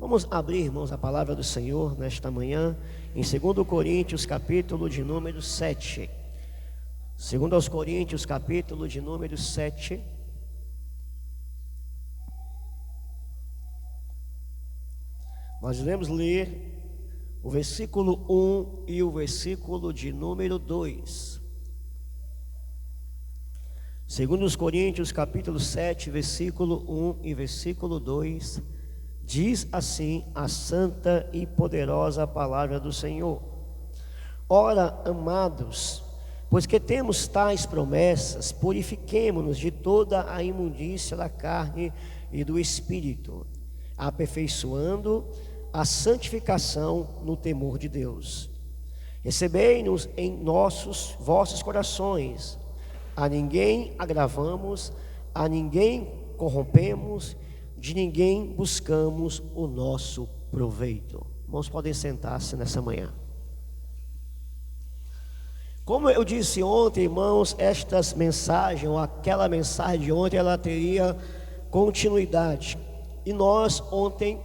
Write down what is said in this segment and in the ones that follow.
Vamos abrir, irmãos, a palavra do Senhor nesta manhã, em 2 Coríntios, capítulo de número 7. 2 Coríntios, capítulo de número 7. Nós iremos ler o versículo 1 e o versículo de número 2. 2 Coríntios, capítulo 7, versículo 1 e versículo 2. Diz assim a santa e poderosa palavra do Senhor: Ora, amados, pois que temos tais promessas, purifiquemo-nos de toda a imundícia da carne e do espírito, aperfeiçoando a santificação no temor de Deus. Recebei-nos em vossos corações, a ninguém agravamos, a ninguém corrompemos, de ninguém buscamos o nosso proveito. Irmãos, podem sentar-se nessa manhã. Como eu disse ontem, irmãos, estas mensagens, ou aquela mensagem de ontem, ela teria continuidade. E nós ontem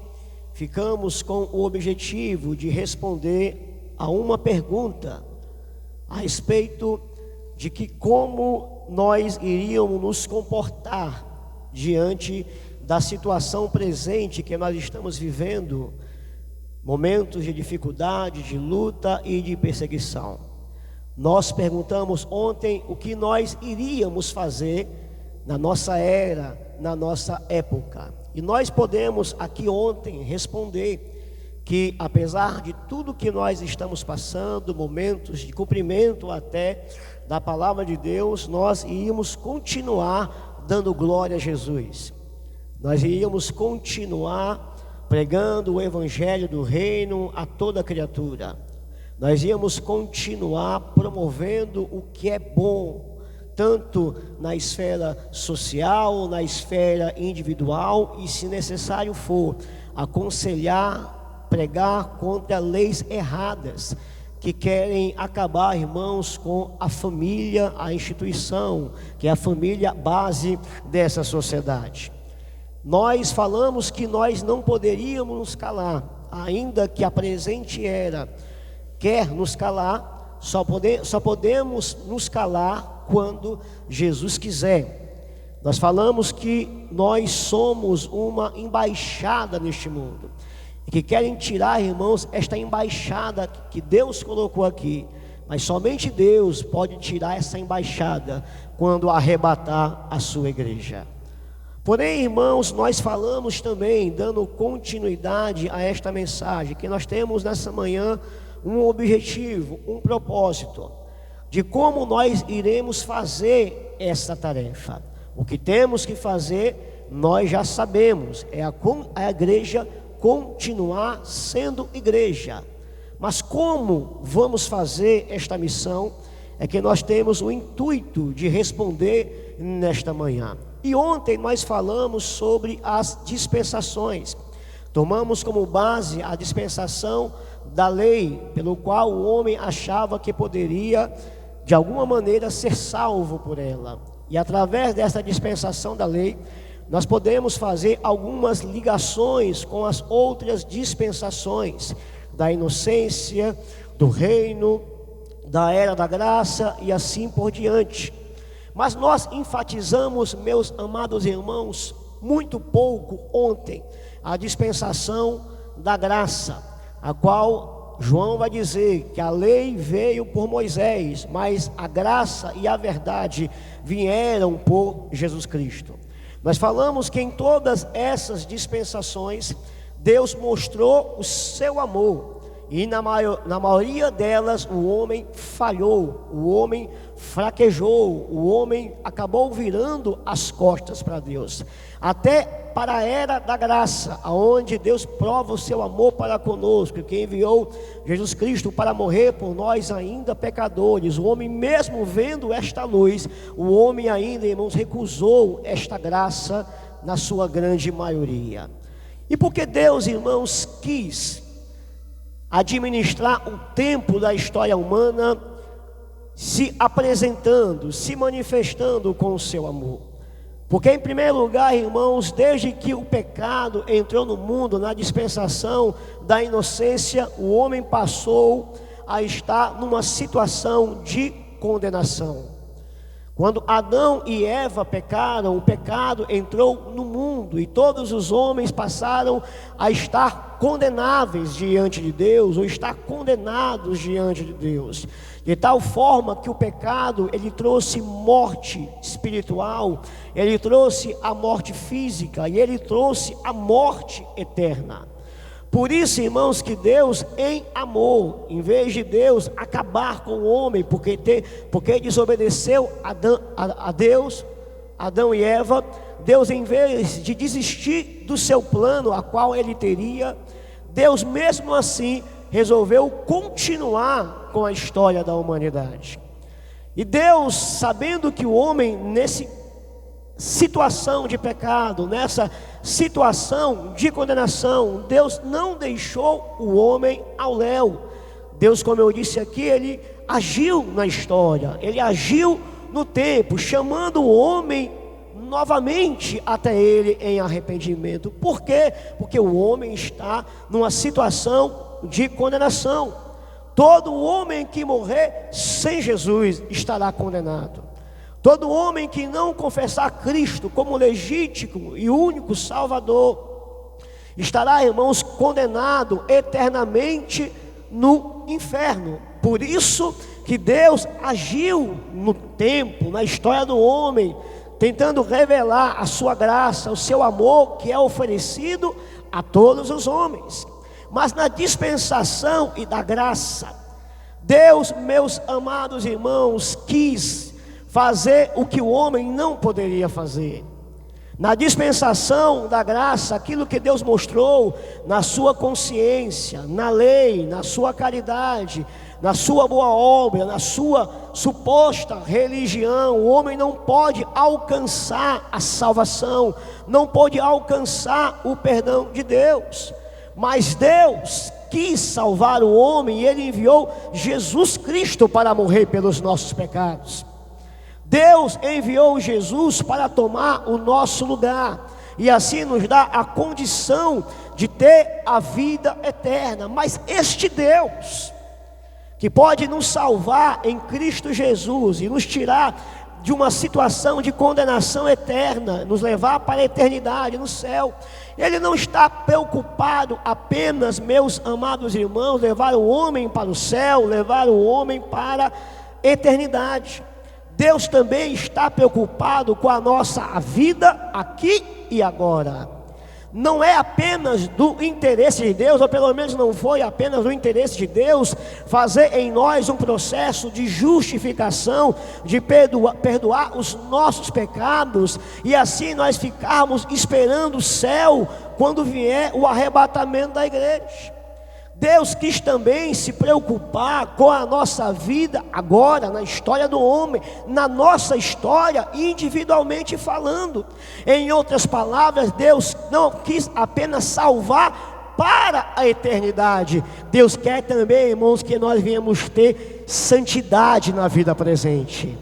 ficamos com o objetivo de responder a uma pergunta a respeito de que como nós iríamos nos comportar diante da situação presente que nós estamos vivendo, momentos de dificuldade, de luta e de perseguição. Nós perguntamos ontem o que nós iríamos fazer na nossa era, na nossa época. E nós podemos aqui ontem responder que, apesar de tudo que nós estamos passando, momentos de cumprimento até da palavra de Deus, nós iríamos continuar dando glória a Jesus. Nós iríamos continuar pregando o evangelho do reino a toda criatura. Nós íamos continuar promovendo o que é bom, tanto na esfera social, na esfera individual, e se necessário for, aconselhar, pregar contra leis erradas que querem acabar, irmãos, com a família, a instituição, que é a família base dessa sociedade. Nós falamos que nós não poderíamos nos calar, ainda que a presente era quer nos calar, só podemos nos calar quando Jesus quiser. Nós falamos que nós somos uma embaixada neste mundo, e que querem tirar, irmãos, esta embaixada que Deus colocou aqui, mas somente Deus pode tirar essa embaixada quando arrebatar a sua igreja. Porém, irmãos, nós falamos também, dando continuidade a esta mensagem, que nós temos nessa manhã um objetivo, um propósito, de como nós iremos fazer essa tarefa. O que temos que fazer, nós já sabemos, é a igreja continuar sendo igreja. Mas como vamos fazer esta missão, é que nós temos o intuito de responder nesta manhã. E ontem nós falamos sobre as dispensações. Tomamos como base a dispensação da lei, pelo qual o homem achava que poderia, de alguma maneira, ser salvo por ela. E através dessa dispensação da lei, nós podemos fazer algumas ligações com as outras dispensações da inocência, do reino, da era da graça e assim por diante. Mas nós enfatizamos, meus amados irmãos, muito pouco ontem, a dispensação da graça, a qual João vai dizer que a lei veio por Moisés, mas a graça e a verdade vieram por Jesus Cristo. Nós falamos que em todas essas dispensações, Deus mostrou o seu amor, e na maioria delas o homem falhou, o homem fraquejou, o homem acabou virando as costas para Deus. Até para a era da graça, aonde Deus prova o seu amor para conosco, que enviou Jesus Cristo para morrer por nós ainda pecadores. O homem, mesmo vendo esta luz, o homem ainda, irmãos, recusou esta graça na sua grande maioria. E porque Deus, irmãos, quis administrar o tempo da história humana, se apresentando, se manifestando com o seu amor. Porque em primeiro lugar, irmãos, desde que o pecado entrou no mundo, na dispensação da inocência, o homem passou a estar numa situação de condenação. Quando Adão e Eva pecaram, o pecado entrou no mundo e todos os homens passaram a estar condenáveis diante de Deus, ou estar condenados diante de Deus. De tal forma que o pecado, ele trouxe morte espiritual, ele trouxe a morte física e ele trouxe a morte eterna. Por isso, irmãos, que Deus em amor, em vez de Deus acabar com o homem, porque desobedeceu a Deus, Adão e Eva, Deus, em vez de desistir do seu plano, a qual ele teria, Deus mesmo assim resolveu continuar com a história da humanidade. E Deus, sabendo que o homem nessa situação de pecado, nessa situação de condenação, Deus não deixou o homem ao léu. Deus, como eu disse aqui, ele agiu na história, ele agiu no tempo, chamando o homem novamente até ele em arrependimento. Por quê? Porque o homem está numa situação de condenação. Todo homem que morrer sem Jesus estará condenado. Todo homem que não confessar Cristo como legítimo e único Salvador estará, irmãos, condenado eternamente no inferno. Por isso que Deus agiu no tempo, na história do homem, tentando revelar a sua graça, o seu amor que é oferecido a todos os homens. Mas na dispensação e da graça, Deus, meus amados irmãos, quis fazer o que o homem não poderia fazer. Na dispensação da graça, aquilo que Deus mostrou na sua consciência, na lei, na sua caridade, na sua boa obra, na sua suposta religião, o homem não pode alcançar a salvação, não pode alcançar o perdão de Deus. Mas Deus quis salvar o homem e Ele enviou Jesus Cristo para morrer pelos nossos pecados. Deus enviou Jesus para tomar o nosso lugar e assim nos dá a condição de ter a vida eterna. Mas este Deus, que pode nos salvar em Cristo Jesus e nos tirar de uma situação de condenação eterna, nos levar para a eternidade no céu, Ele não está preocupado apenas, meus amados irmãos, levar o homem para o céu, levar o homem para a eternidade. Deus também está preocupado com a nossa vida aqui e agora. Não é apenas do interesse de Deus, ou pelo menos não foi apenas do interesse de Deus, fazer em nós um processo de justificação, de perdoar os nossos pecados, e assim nós ficarmos esperando o céu quando vier o arrebatamento da igreja. Deus quis também se preocupar com a nossa vida agora, na história do homem, na nossa história individualmente falando. Em outras palavras, Deus não quis apenas salvar para a eternidade. Deus quer também, irmãos, que nós venhamos ter santidade na vida presente.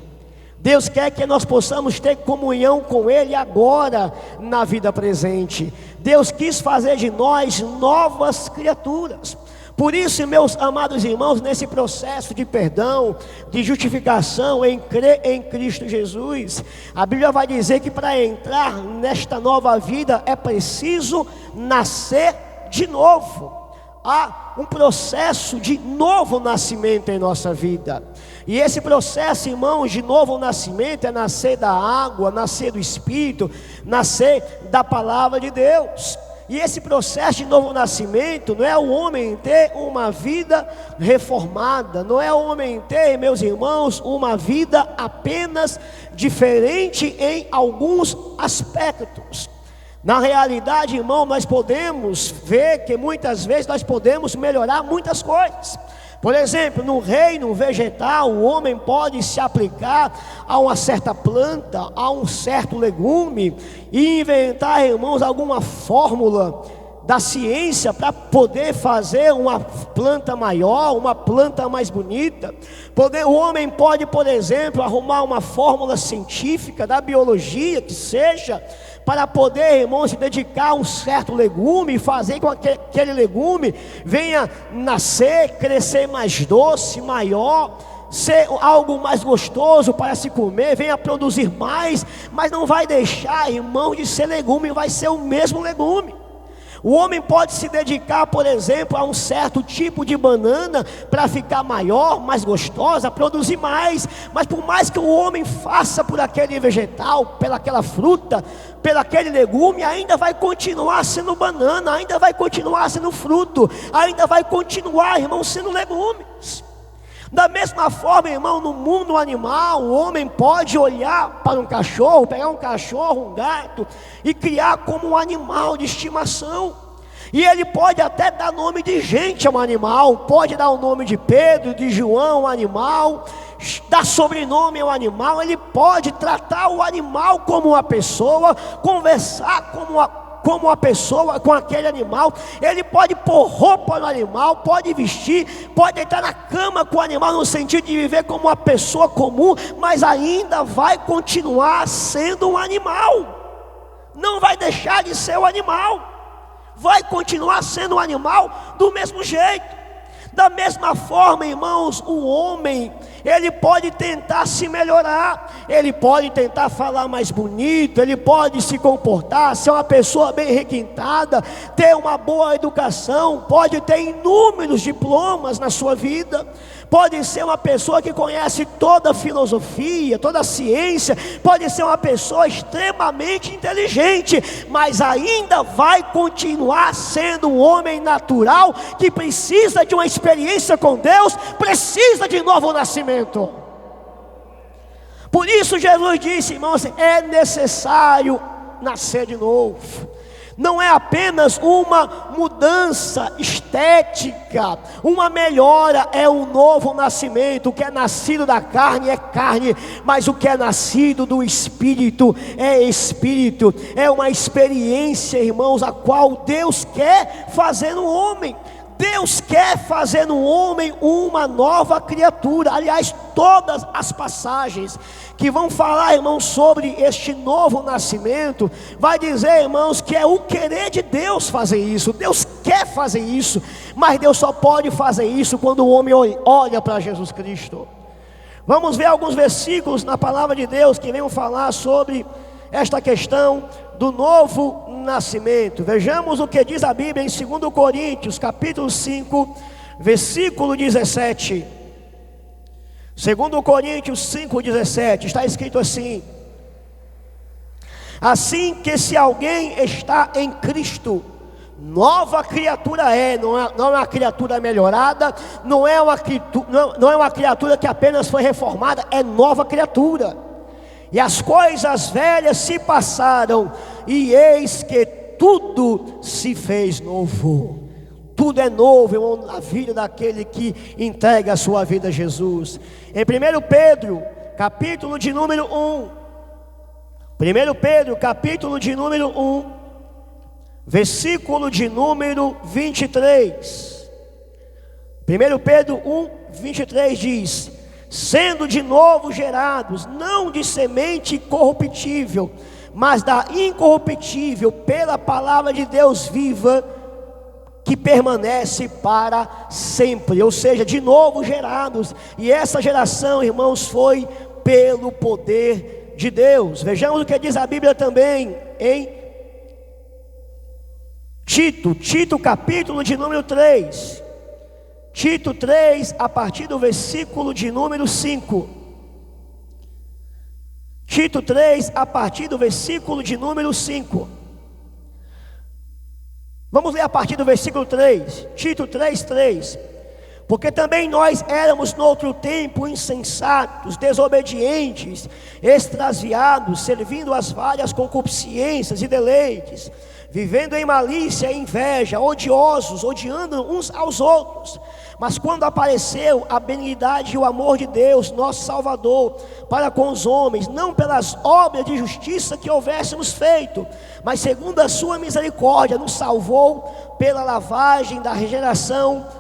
Deus quer que nós possamos ter comunhão com Ele agora na vida presente. Deus quis fazer de nós novas criaturas. Por isso, meus amados irmãos, nesse processo de perdão, de justificação, em crer em Cristo Jesus, a Bíblia vai dizer que para entrar nesta nova vida é preciso nascer de novo. Há um processo de novo nascimento em nossa vida. E esse processo, irmãos, de novo nascimento é nascer da água, nascer do Espírito, nascer da palavra de Deus. E esse processo de novo nascimento não é o homem ter uma vida reformada, não é o homem ter, meus irmãos, uma vida apenas diferente em alguns aspectos. Na realidade, irmão, nós podemos ver que muitas vezes nós podemos melhorar muitas coisas. Por exemplo, no reino vegetal, o homem pode se aplicar a uma certa planta, a um certo legume, e inventar, irmãos, alguma fórmula da ciência para poder fazer uma planta maior, uma planta mais bonita. O homem pode, por exemplo, arrumar uma fórmula científica da biologia que seja, para poder, irmão, se dedicar a um certo legume e fazer com que aquele legume venha nascer, crescer mais doce, maior, ser algo mais gostoso para se comer, venha produzir mais, mas não vai deixar, irmão, de ser legume, vai ser o mesmo legume. O homem pode se dedicar, por exemplo, a um certo tipo de banana para ficar maior, mais gostosa, produzir mais. Mas por mais que o homem faça por aquele vegetal, pelaquela fruta, pelaquele legume, ainda vai continuar sendo banana, ainda vai continuar sendo fruto, ainda vai continuar, irmão, sendo legumes. Da mesma forma, irmão, no mundo animal, o homem pode olhar para um cachorro, pegar um cachorro, um gato e criar como um animal de estimação. E ele pode até dar nome de gente a um animal, pode dar o nome de Pedro, de João ao animal, dar sobrenome ao animal, ele pode tratar o animal como uma pessoa, conversar como uma pessoa com aquele animal, ele pode pôr roupa no animal, pode vestir, pode entrar na cama com o animal no sentido de viver como uma pessoa comum, mas ainda vai continuar sendo um animal, não vai deixar de ser um animal, vai continuar sendo um animal do mesmo jeito. Da mesma forma, irmãos, o homem, ele pode tentar se melhorar, ele pode tentar falar mais bonito, ele pode se comportar, ser uma pessoa bem requintada, ter uma boa educação, pode ter inúmeros diplomas na sua vida, pode ser uma pessoa que conhece toda a filosofia, toda a ciência, pode ser uma pessoa extremamente inteligente, mas ainda vai continuar sendo um homem natural, que precisa de uma experiência com Deus, precisa de novo nascimento. Por isso Jesus disse, irmãos, é necessário nascer de novo. Não é apenas uma mudança estética, uma melhora, é um novo nascimento. O que é nascido da carne é carne, mas o que é nascido do Espírito é Espírito. É uma experiência, irmãos, a qual Deus quer fazer no homem. Deus quer fazer no homem uma nova criatura. Aliás, todas as passagens que vão falar, irmãos, sobre este novo nascimento, vai dizer, irmãos, que é o querer de Deus fazer isso. Deus quer fazer isso, mas Deus só pode fazer isso quando o homem olha para Jesus Cristo. Vamos ver alguns versículos na palavra de Deus que venham falar sobre esta questão do novo nascimento. Vejamos o que diz a Bíblia em 2 Coríntios, capítulo 5, versículo 17. 2 Coríntios 5,17, está escrito assim: assim que se alguém está em Cristo, nova criatura é, não é uma criatura melhorada, não é uma criatura que apenas foi reformada, é nova criatura. E as coisas velhas se passaram, e eis que tudo se fez novo. Tudo é novo, irmão, na vida daquele que entrega a sua vida a Jesus. Em 1 Pedro, capítulo de número 1. 1 Pedro, capítulo de número 1, versículo de número 23. 1 Pedro 1, 23 diz: sendo de novo gerados, não de semente corruptível, mas da incorruptível, pela palavra de Deus viva, que permanece para sempre. Ou seja, de novo gerados. E essa geração, irmãos, foi pelo poder de Deus. Vejamos o que diz a Bíblia também em Tito capítulo de número 3. Tito 3, a partir do versículo de número 5. Tito 3, a partir do versículo de número 5. Vamos ler a partir do versículo 3. Tito 3, 3. Porque também nós éramos no outro tempo insensatos, desobedientes, extraviados, servindo as várias concupiscências e deleites, vivendo em malícia e inveja, odiosos, odiando uns aos outros. Mas quando apareceu a benignidade e o amor de Deus, nosso Salvador, para com os homens, não pelas obras de justiça que houvéssemos feito, mas segundo a sua misericórdia, nos salvou pela lavagem da regeneração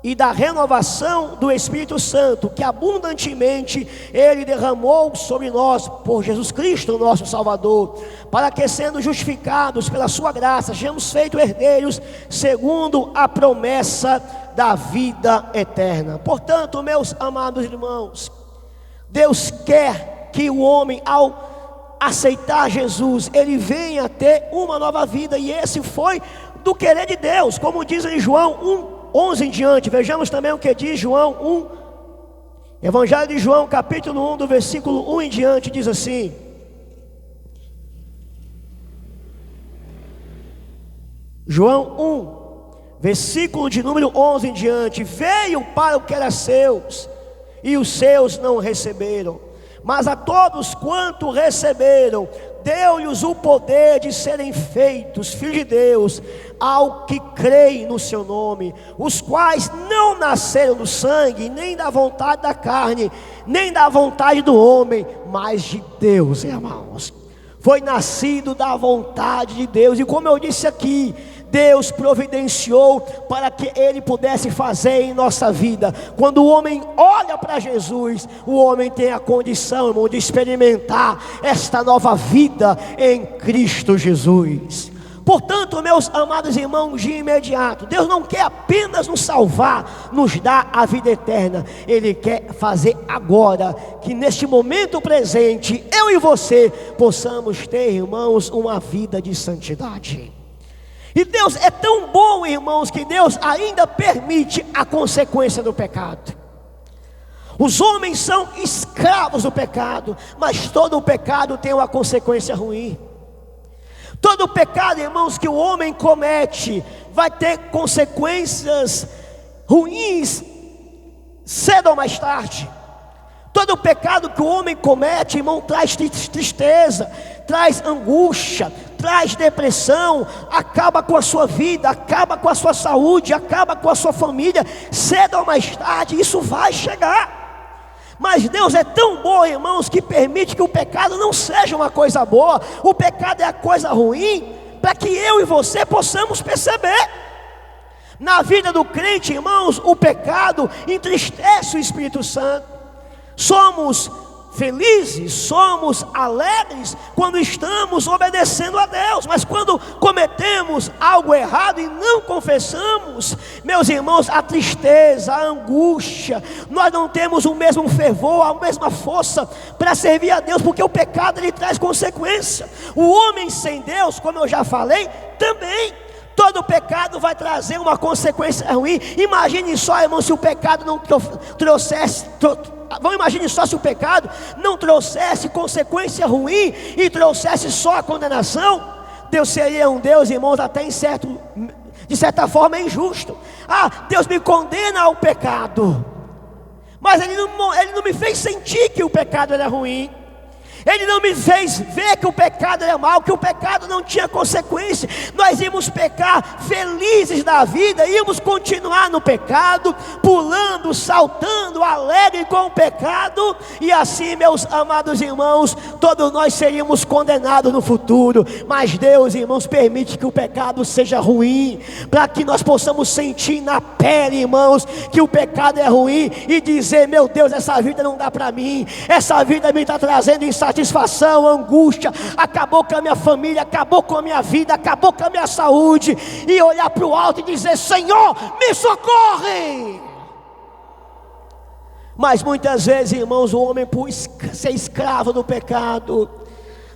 e da renovação do Espírito Santo, que abundantemente Ele derramou sobre nós, por Jesus Cristo, nosso Salvador, para que, sendo justificados pela sua graça, sejamos feitos herdeiros, segundo a promessa da vida eterna. Portanto, meus amados irmãos, Deus quer que o homem, ao aceitar Jesus, ele venha ter uma nova vida, e esse foi do querer de Deus, como diz em João 1:11 em diante. Vejamos também o que diz João 1, Evangelho de João, capítulo 1, do versículo 1 em diante, diz assim: João 1, versículo de número 11 em diante: veio para o que era seus, e os seus não receberam, mas a todos quanto receberam, deu-lhes o poder de serem feitos filhos de Deus, ao que creem no seu nome, os quais não nasceram do sangue, nem da vontade da carne, nem da vontade do homem, mas de Deus, irmãos. Foi nascido da vontade de Deus, e como eu disse aqui, Deus providenciou para que Ele pudesse fazer em nossa vida. Quando o homem olha para Jesus, o homem tem a condição, irmão, de experimentar esta nova vida em Cristo Jesus. Portanto, meus amados irmãos, de imediato, Deus não quer apenas nos salvar, nos dar a vida eterna. Ele quer fazer agora, que neste momento presente, eu e você possamos ter, irmãos, uma vida de santidade. E Deus é tão bom, irmãos, que Deus ainda permite a consequência do pecado. Os homens são escravos do pecado, mas todo o pecado tem uma consequência ruim. Todo pecado, irmãos, que o homem comete vai ter consequências ruins cedo ou mais tarde. Todo pecado que o homem comete, irmão, traz tristeza, traz angústia, traz depressão, acaba com a sua vida, acaba com a sua saúde, acaba com a sua família. Cedo ou mais tarde isso vai chegar. Mas Deus é tão bom, irmãos, que permite que o pecado não seja uma coisa boa. O pecado é a coisa ruim, para que eu e você possamos perceber. Na vida do crente, irmãos, o pecado entristece o Espírito Santo. Somos felizes, somos alegres quando estamos obedecendo a Deus, mas quando cometemos algo errado e não confessamos, meus irmãos, a tristeza, a angústia, nós não temos o mesmo fervor, a mesma força para servir a Deus, porque o pecado ele traz consequência. O homem sem Deus, como eu já falei, também. Todo pecado vai trazer uma consequência ruim. Imagine só, irmão, se o pecado não trouxesse... Vamos imaginar só se o pecado não trouxesse consequência ruim e trouxesse só a condenação. Deus seria um Deus, irmãos, até de certa forma injusto. Deus me condena ao pecado, mas Ele não me fez sentir que o pecado era ruim. Ele não me fez ver que o pecado era mal, que o pecado não tinha consequência. Nós íamos pecar felizes da vida, íamos continuar no pecado, pulando, saltando, alegre com o pecado. E assim, meus amados irmãos, todos nós seríamos condenados no futuro. Mas Deus, irmãos, permite que o pecado seja ruim, para que nós possamos sentir na pele, irmãos, que o pecado é ruim e dizer: meu Deus, essa vida não dá para mim, essa vida me está trazendo insatisfação, angústia, acabou com a minha família, acabou com a minha vida, acabou com a minha saúde. E olhar para o alto e dizer: Senhor, me socorre. Mas muitas vezes, irmãos, o homem, por ser escravo do pecado,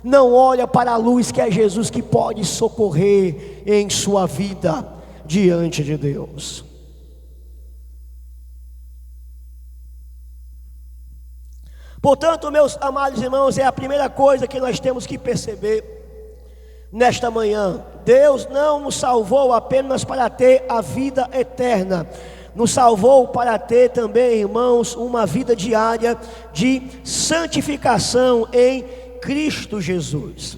não olha para a luz que é Jesus, que pode socorrer em sua vida diante de Deus. Portanto, meus amados irmãos, é a primeira coisa que nós temos que perceber nesta manhã. Deus não nos salvou apenas para ter a vida eterna. nos salvou para ter também, irmãos, uma vida diária de santificação em Cristo Jesus.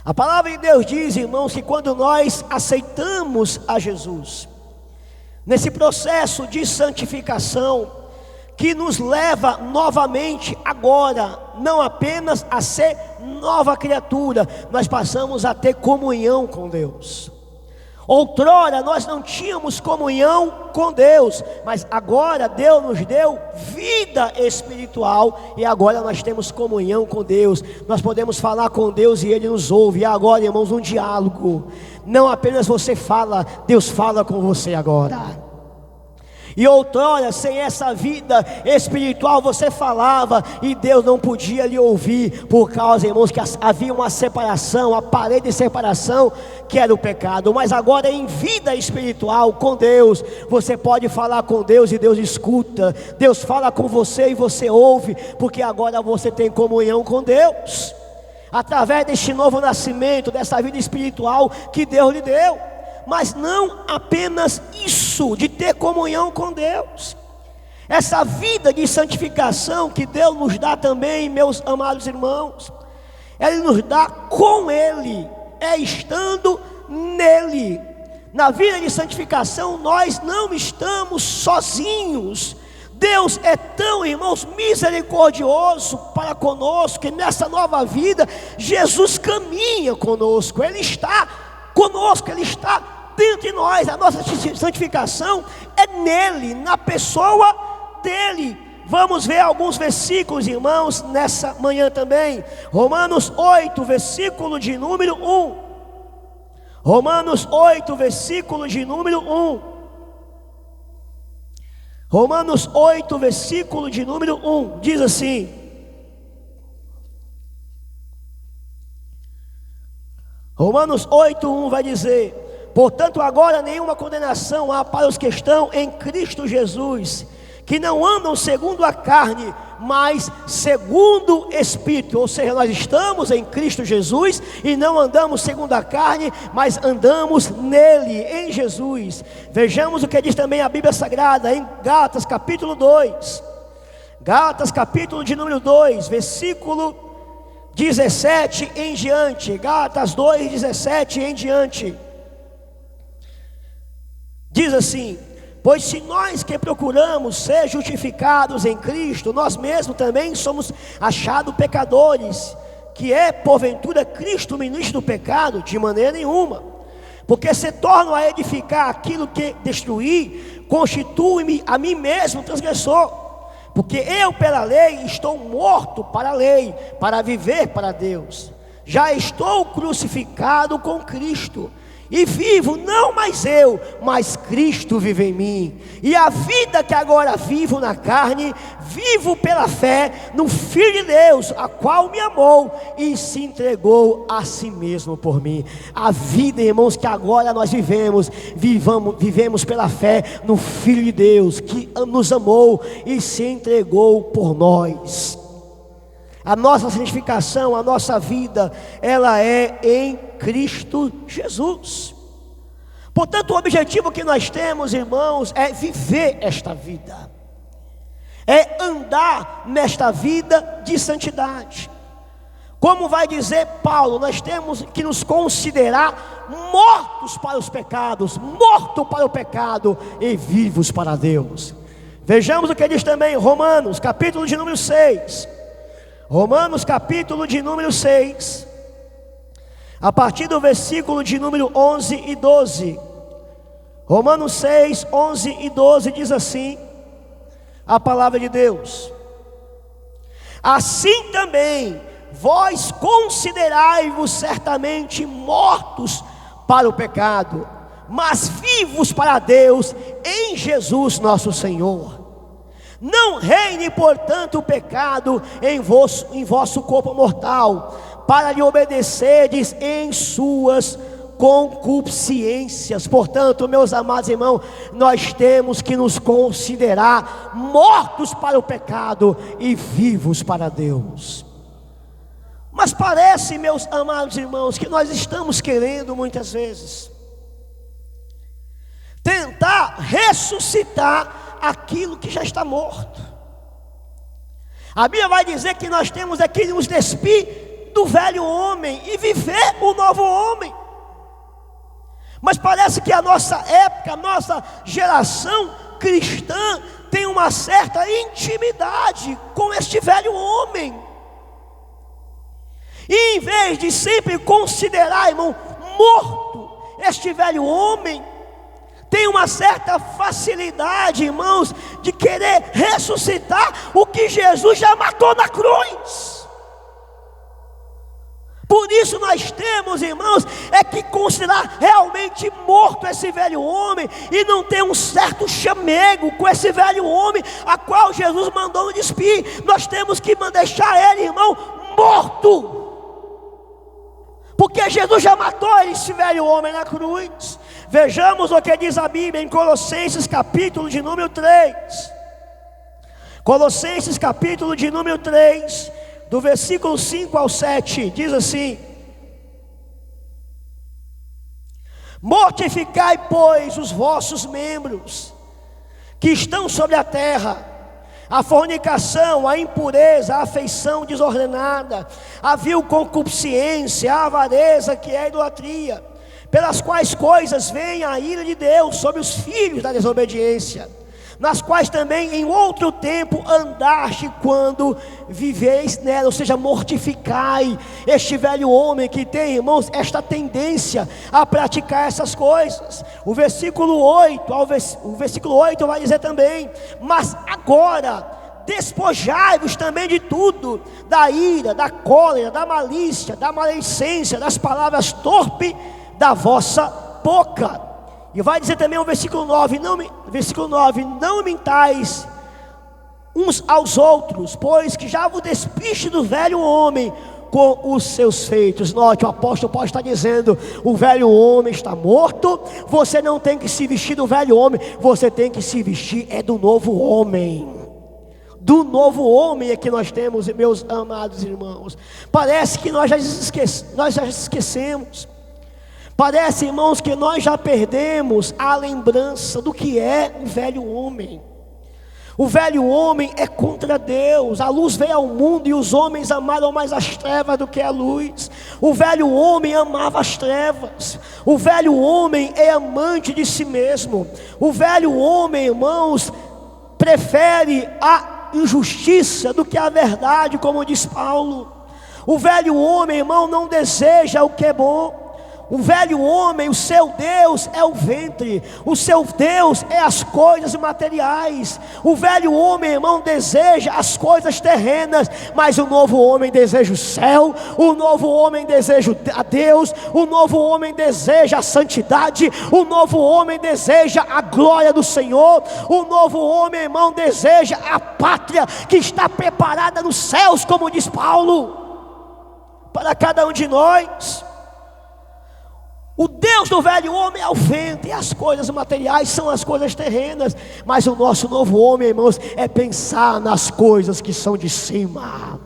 A palavra de Deus diz, irmãos, que quando nós aceitamos a Jesus, nesse processo de santificação, que nos leva novamente agora, não apenas a ser nova criatura, nós passamos a ter comunhão com Deus. Outrora nós não tínhamos comunhão com Deus, mas agora Deus nos deu vida espiritual e agora nós temos comunhão com Deus. Nós podemos falar com Deus e Ele nos ouve. E agora, irmãos, um diálogo. Não apenas você fala, Deus fala com você agora. E outrora, sem essa vida espiritual, você falava e Deus não podia lhe ouvir, por causa, irmãos, que havia uma separação, a parede de separação, que era o pecado. Mas agora, em vida espiritual com Deus, você pode falar com Deus e Deus escuta. Deus fala com você e você ouve, porque agora você tem comunhão com Deus, através deste novo nascimento, dessa vida espiritual que Deus lhe deu. Mas não apenas isso, de ter comunhão com Deus, essa vida de santificação que Deus nos dá também, meus amados irmãos, Ele nos dá com Ele, estando nele. Na vida de santificação nós não estamos sozinhos. Deus é tão, irmãos, misericordioso para conosco, que nessa nova vida Jesus caminha conosco, Ele está conosco, Ele está dentro de nós. A nossa santificação é nele, na pessoa dele. Vamos ver alguns versículos, irmãos, nessa manhã também. Romanos 8, versículo de número 1. Romanos 8, versículo de número 1. Romanos 8, versículo de número 1, diz assim: Romanos 8, 1 vai dizer: portanto agora nenhuma condenação há para os que estão em Cristo Jesus, que não andam segundo a carne, mas segundo o Espírito. Ou seja, nós estamos em Cristo Jesus e não andamos segundo a carne, mas andamos nele, em Jesus. Vejamos o que diz também a Bíblia Sagrada em Gálatas capítulo 2. Gálatas capítulo de número 2, versículo 17 em diante. Gálatas 2, 17 em diante. Diz assim: pois se nós que procuramos ser justificados em Cristo, nós mesmos também somos achados pecadores, que é porventura Cristo ministro do pecado? De maneira nenhuma, porque se torno a edificar aquilo que destruí, constitui-me a mim mesmo transgressor, porque eu pela lei estou morto para a lei, para viver para Deus. Já estou crucificado com Cristo, e vivo não mais eu, mas Cristo vive em mim. E a vida que agora vivo na carne, vivo pela fé no Filho de Deus, a qual me amou e se entregou a si mesmo por mim. A vida, irmãos, que agora nós vivemos pela fé no Filho de Deus, que nos amou e se entregou por nós. A nossa santificação, a nossa vida, ela é em Cristo Jesus. Portanto, o objetivo que nós temos, irmãos, é viver esta vida, é andar nesta vida de santidade. Como vai dizer Paulo, nós temos que nos considerar mortos para os pecados, mortos para o pecado e vivos para Deus. Vejamos o que diz também Romanos, capítulo de número 6. Romanos capítulo de número 6, a partir do versículo de número 11 e 12. Romanos 6, 11 e 12 diz assim a palavra de Deus: assim também vós considerai-vos certamente mortos para o pecado, mas vivos para Deus em Jesus nosso Senhor. Não reine, portanto, o pecado em vosso corpo mortal, para lhe obedecerdes em suas concupiscências. Portanto, meus amados irmãos, nós temos que nos considerar mortos para o pecado e vivos para Deus. Mas parece, meus amados irmãos, que nós estamos querendo muitas vezes tentar ressuscitar aquilo que já está morto. A Bíblia vai dizer que nós temos aqui nos despir do velho homem e viver o novo homem. Mas parece que a nossa época, a nossa geração cristã tem uma certa intimidade com este velho homem. E em vez de sempre considerar, irmão, morto este velho homem, tem uma certa facilidade, irmãos, de querer ressuscitar o que Jesus já matou na cruz. Por isso nós temos, irmãos, é que considerar realmente morto esse velho homem, e não ter um certo chamego com esse velho homem, a qual Jesus mandou despir. Nós temos que deixar ele, irmão, morto, porque Jesus já matou esse velho homem na cruz. Vejamos o que diz a Bíblia em Colossenses capítulo de número 3. Colossenses capítulo de número 3, do versículo 5 ao 7, diz assim: mortificai, pois, os vossos membros que estão sobre a terra: a fornicação, a impureza, a afeição desordenada, a vil concupiscência, a avareza, que é a idolatria, pelas quais coisas vem a ira de Deus sobre os filhos da desobediência, nas quais também em outro tempo andaste quando viveis nela. Ou seja, mortificai este velho homem que tem, irmãos, esta tendência a praticar essas coisas. O versículo 8 vai dizer também: mas agora despojai-vos também de tudo, da ira, da cólera, da malícia, da maledicência, das palavras torpes da vossa boca. E vai dizer também o versículo 9: não mintais uns aos outros, pois que já vos despiste do velho homem com os seus feitos. Note, o apóstolo Paulo está dizendo: o velho homem está morto, você não tem que se vestir do velho homem, você tem que se vestir do novo homem. Do novo homem é que nós temos, meus amados irmãos. Parece que nós já esquecemos. Parece, irmãos, que nós já perdemos a lembrança do que é o velho homem. O velho homem é contra Deus. A luz veio ao mundo e os homens amaram mais as trevas do que a luz. O velho homem amava as trevas. O velho homem é amante de si mesmo. O velho homem, irmãos, prefere a injustiça do que a verdade, como diz Paulo. O velho homem, irmão, não deseja o que é bom. O velho homem, o seu Deus é o ventre, o seu Deus é as coisas materiais. O velho homem, irmão, deseja as coisas terrenas, mas o novo homem deseja o céu, o novo homem deseja a Deus, o novo homem deseja a santidade, o novo homem deseja a glória do Senhor, o novo homem, irmão, deseja a pátria que está preparada nos céus, como diz Paulo, para cada um de nós. O Deus do velho homem é o vento, e as coisas materiais são as coisas terrenas. Mas o nosso novo homem, irmãos, é pensar nas coisas que são de cima,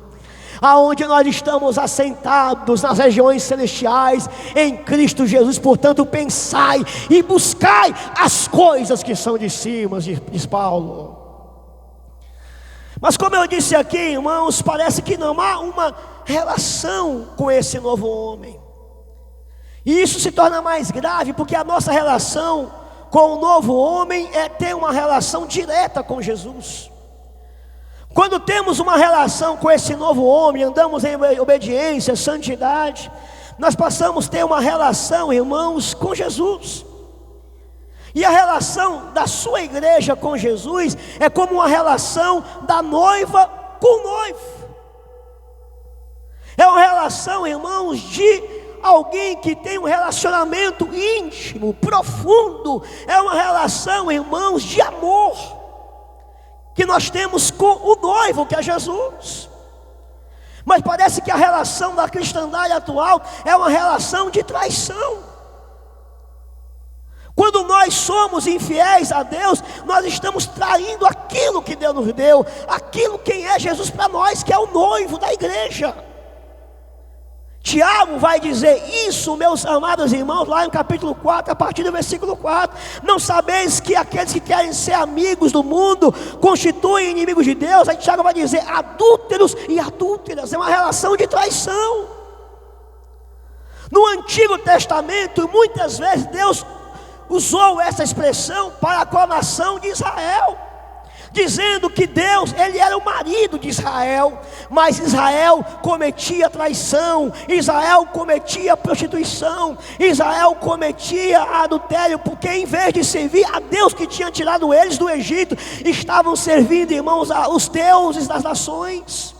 aonde nós estamos assentados nas regiões celestiais em Cristo Jesus. Portanto, pensai e buscai as coisas que são de cima, diz Paulo. Mas como eu disse aqui, irmãos, parece que não há uma relação com esse novo homem. E isso se torna mais grave, porque a nossa relação com o novo homem é ter uma relação direta com Jesus. Quando temos uma relação com esse novo homem, andamos em obediência, santidade, nós passamos a ter uma relação, irmãos, com Jesus. E a relação da sua igreja com Jesus é como uma relação da noiva com o noivo. É uma relação, irmãos, de alguém que tem um relacionamento íntimo, profundo. É uma relação, irmãos, de amor que nós temos com o noivo, que é Jesus. Mas parece que a relação da cristandade atual é uma relação de traição. Quando nós somos infiéis a Deus, nós estamos traindo aquilo que Deus nos deu, aquilo quem é Jesus para nós, que é o noivo da igreja. Tiago vai dizer isso, meus amados irmãos, lá no capítulo 4, a partir do versículo 4. Não sabeis que aqueles que querem ser amigos do mundo constituem inimigos de Deus? Aí Tiago vai dizer adúlteros e adúlteras, é uma relação de traição. No Antigo Testamento, muitas vezes Deus usou essa expressão para com a nação de Israel, dizendo que Deus, Ele era o marido de Israel, mas Israel cometia traição, Israel cometia prostituição, Israel cometia adultério, porque em vez de servir a Deus que tinha tirado eles do Egito, estavam servindo, irmãos, aos deuses das nações.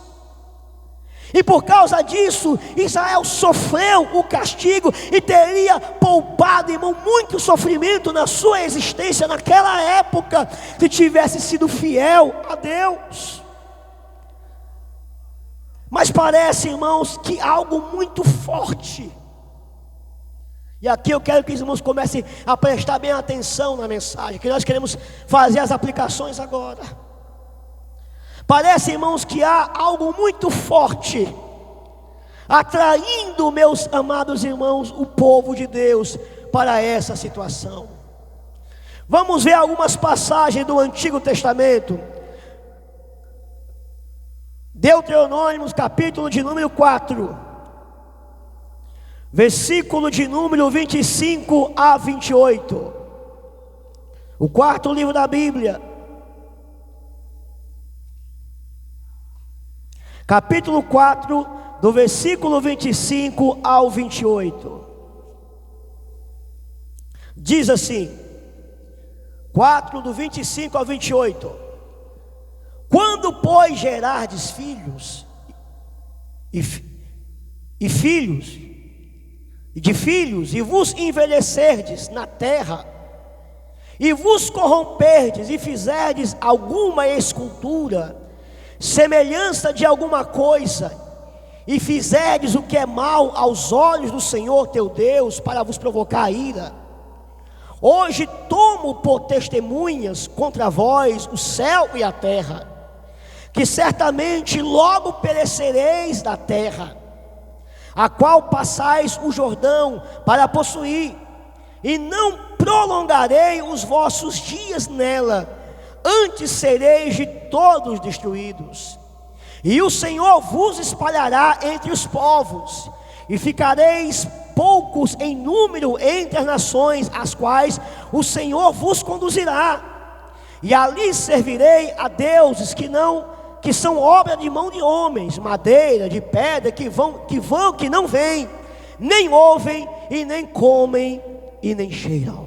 E por causa disso, Israel sofreu o castigo e teria poupado, irmão, muito sofrimento na sua existência naquela época, se tivesse sido fiel a Deus. Mas parece, irmãos, que algo muito forte, e aqui eu quero que os irmãos comecem a prestar bem atenção na mensagem, que nós queremos fazer as aplicações agora. Parece, irmãos, que há algo muito forte atraindo, meus amados irmãos, o povo de Deus para essa situação. Vamos ver algumas passagens do Antigo Testamento. Deuteronômio, capítulo de número 4, versículo de número 25 a 28. O quarto livro da Bíblia, capítulo 4, do versículo 25 ao 28. Diz assim, 4 do 25 ao 28. Quando, pois, gerardes filhos, e vos envelhecerdes na terra, e vos corromperdes, e fizerdes alguma escultura, semelhança de alguma coisa, e fizerdes o que é mal aos olhos do Senhor teu Deus, para vos provocar a ira, hoje tomo por testemunhas contra vós o céu e a terra, que certamente logo perecereis da terra, a qual passais o Jordão para possuir, e não prolongarei os vossos dias nela, antes sereis de todos destruídos. E o Senhor vos espalhará entre os povos, e ficareis poucos em número entre as nações, as quais o Senhor vos conduzirá. E ali servirei a deuses que são obra de mão de homens, madeira, de pedra, que não veem, nem ouvem, e nem comem, e nem cheiram.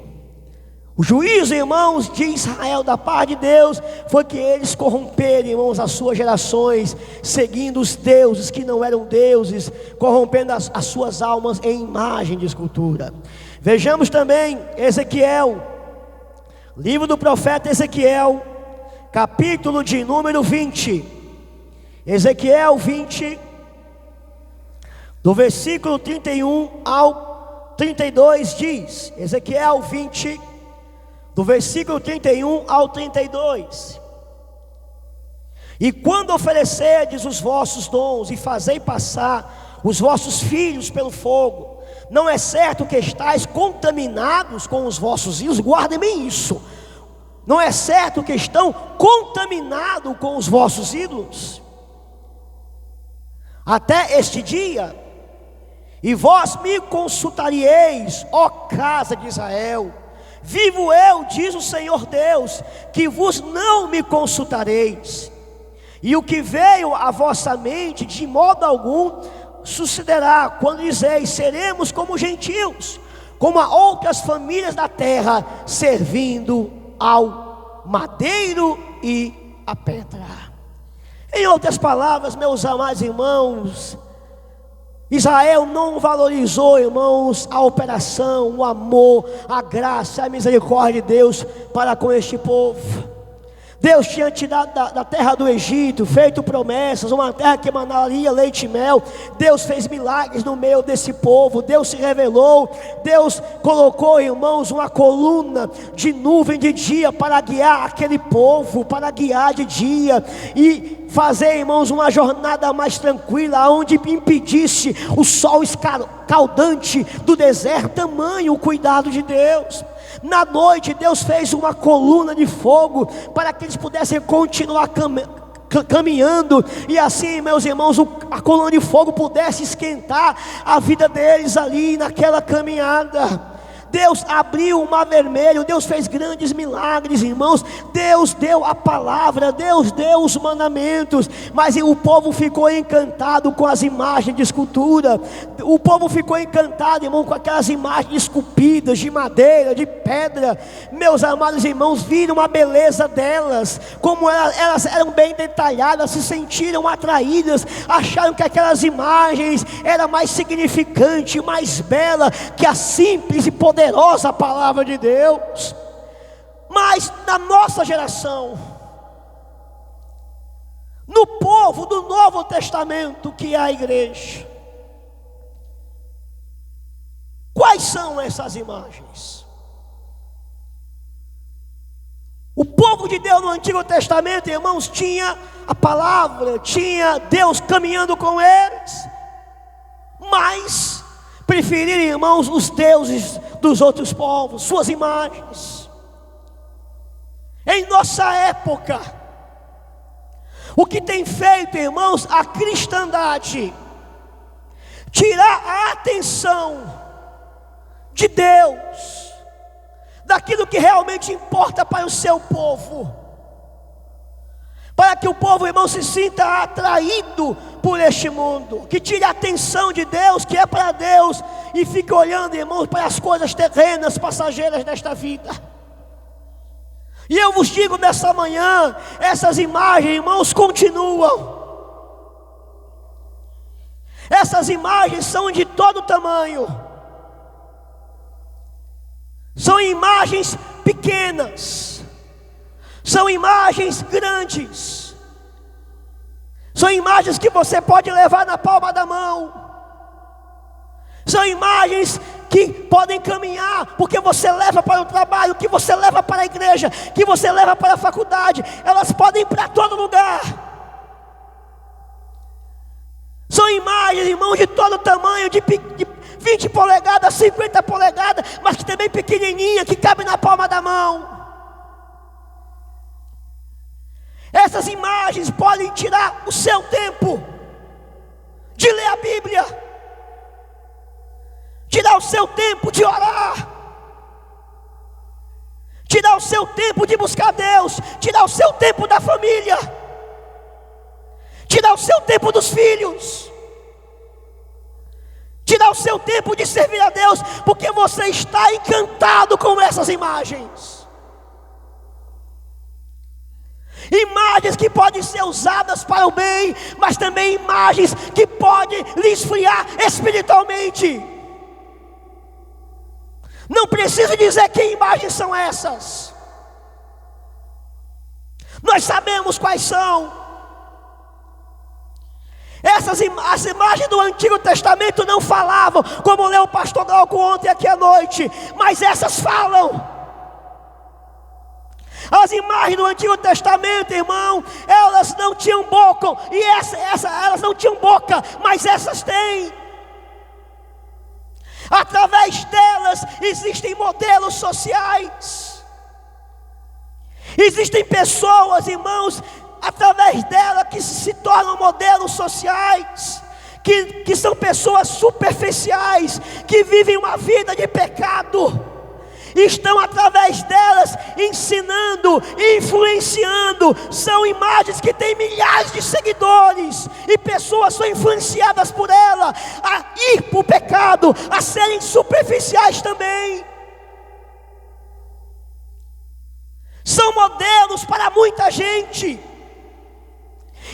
O juízo, irmãos, de Israel, da parte de Deus, foi que eles corromperam, irmãos, as suas gerações, seguindo os deuses que não eram deuses, corrompendo as suas almas em imagem de escultura. Vejamos também Ezequiel, livro do profeta Ezequiel, capítulo de número 20. Ezequiel 20, do versículo 31 ao 32 diz, Ezequiel 20, do versículo 31 ao 32. E quando oferecerdes os vossos dons e fazei passar os vossos filhos pelo fogo, não é certo que estáis contaminados com os vossos ídolos? Guardem bem isso. Não é certo que estão contaminados com os vossos ídolos até este dia? E vós me consultareis, ó casa de Israel. Vivo eu, diz o Senhor Deus, que vos não me consultareis. E o que veio à vossa mente, de modo algum sucederá, quando dizeis, seremos como gentios, como a outras famílias da terra, servindo ao madeiro e à pedra. Em outras palavras, meus amados irmãos, Israel não valorizou, irmãos, a operação, o amor, a graça, a misericórdia de Deus para com este povo. Deus tinha tirado da terra do Egito, feito promessas, uma terra que emanaria leite e mel. Deus fez milagres no meio desse povo. Deus se revelou. Deus colocou, irmãos, uma coluna de nuvem de dia para guiar aquele povo, para guiar de dia e fazer, irmãos, uma jornada mais tranquila, onde impedisse o sol escaldante do deserto. Tamanho o cuidado de Deus. Na noite Deus fez uma coluna de fogo para que eles pudessem continuar caminhando, e assim, meus irmãos, a coluna de fogo pudesse esquentar a vida deles ali naquela caminhada. Deus abriu o mar vermelho, Deus fez grandes milagres, irmãos. Deus deu a palavra, Deus deu os mandamentos, mas o povo ficou encantado com as imagens de escultura. O povo ficou encantado, irmão, com aquelas imagens esculpidas de madeira, de pedra. Meus amados irmãos, viram a beleza delas, como elas eram bem detalhadas, se sentiram atraídas, acharam que aquelas imagens eram mais significantes, mais bela que a simples e poderosa palavra de Deus. Mas na nossa geração, no povo do Novo Testamento, que é a igreja, quais são essas imagens? O povo de Deus no Antigo Testamento, irmãos, tinha a palavra, tinha Deus caminhando com eles, mas preferiram, irmãos, os deuses dos outros povos, suas imagens. Em nossa época, o que tem feito, irmãos, a cristandade tirar a atenção de Deus, daquilo que realmente importa para o seu povo, para que o povo, irmão, se sinta atraído por este mundo, que tire a atenção de Deus, que é para Deus, e fique olhando, irmãos, para as coisas terrenas, passageiras desta vida. E eu vos digo nessa manhã, essas imagens, irmãos, continuam. Essas imagens são de todo tamanho, são imagens pequenas, são imagens grandes, são imagens que você pode levar na palma da mão, são imagens que podem caminhar, porque você leva para o trabalho, que você leva para a igreja, que você leva para a faculdade, elas podem ir para todo lugar. São imagens, irmãos, de todo tamanho, de 20 polegadas, 50 polegadas, mas que também pequenininha, que cabe na palma da mão. Essas imagens podem tirar o seu tempo de ler a Bíblia, tirar o seu tempo de orar, tirar o seu tempo de buscar Deus, tirar o seu tempo da família, tirar o seu tempo dos filhos, tirar o seu tempo de servir a Deus, porque você está encantado com essas imagens. Imagens que podem ser usadas para o bem, mas também imagens que podem lhe esfriar espiritualmente. Não preciso dizer que imagens são essas, nós sabemos quais são. As imagens do Antigo Testamento não falavam, como leu o pastor Glauco ontem aqui à noite, mas essas falam. As imagens do Antigo Testamento, irmão, elas não tinham boca, e elas não tinham boca, mas essas têm. Através delas existem modelos sociais, existem pessoas, irmãos, através dela que se tornam modelos sociais, que são pessoas superficiais, que vivem uma vida de pecado. Estão através delas ensinando, influenciando. São imagens que têm milhares de seguidores, e pessoas são influenciadas por ela a ir para o pecado, a serem superficiais também. São modelos para muita gente,